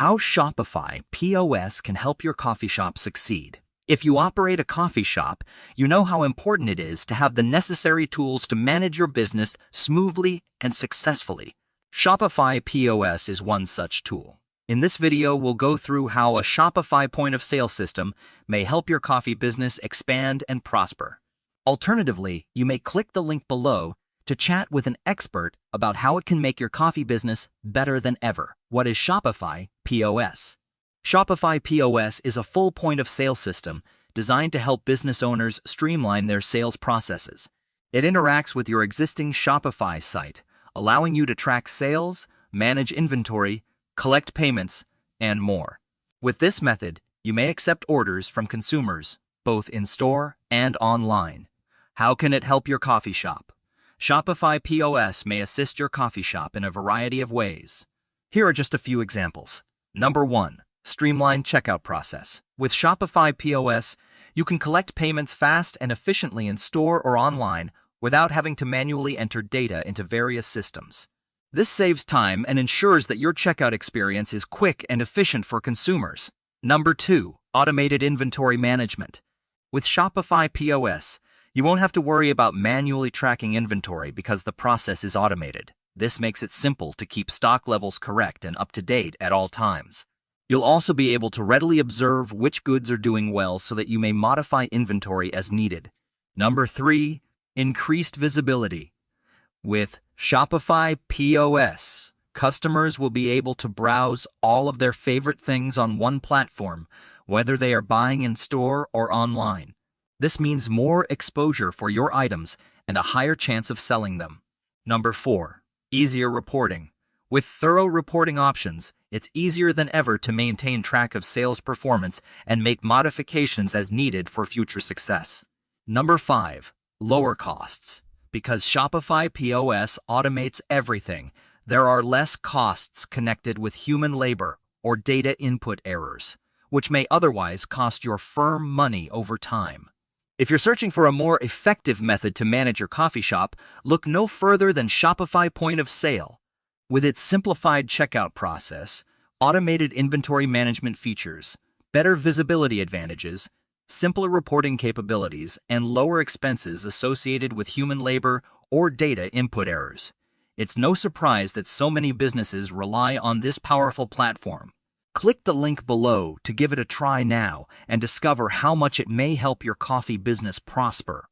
How Shopify POS can help your coffee shop succeed. If you operate a coffee shop, you know how important it is to have the necessary tools to manage your business smoothly and successfully. Shopify POS is one such tool. In this video, we'll go through how a Shopify point-of-sale system may help your coffee business expand and prosper. Alternatively, you may click the link below to chat with an expert about how it can make your coffee business better than ever. What is Shopify POS? Shopify POS is a full point-of-sale system designed to help business owners streamline their sales processes. It interacts with your existing Shopify site, allowing you to track sales, manage inventory, collect payments, and more. With this method, you may accept orders from consumers, both in-store and online. How can it help your coffee shop? Shopify POS may assist your coffee shop in a variety of ways. Here are just a few examples. Number 1. Streamlined checkout process. With Shopify POS, you can collect payments fast and efficiently in store or online without having to manually enter data into various systems. This saves time and ensures that your checkout experience is quick and efficient for consumers. Number 2. Automated inventory management. With Shopify POS, you won't have to worry about manually tracking inventory because the process is automated. This makes it simple to keep stock levels correct and up to date at all times. You'll also be able to readily observe which goods are doing well so that you may modify inventory as needed. Number 3. Increased visibility. With Shopify POS, customers will be able to browse all of their favorite things on one platform, whether they are buying in store or online. This means more exposure for your items and a higher chance of selling them. Number 4. Easier reporting. With thorough reporting options, it's easier than ever to maintain track of sales performance and make modifications as needed for future success. Number 5. Lower costs. Because Shopify POS automates everything, there are less costs connected with human labor or data input errors, which may otherwise cost your firm money over time. If you're searching for a more effective method to manage your coffee shop, look no further than Shopify Point of Sale. With its simplified checkout process, automated inventory management features, better visibility advantages, simpler reporting capabilities, and lower expenses associated with human labor or data input errors, it's no surprise that so many businesses rely on this powerful platform. Click the link below to give it a try now and discover how much it may help your coffee business prosper.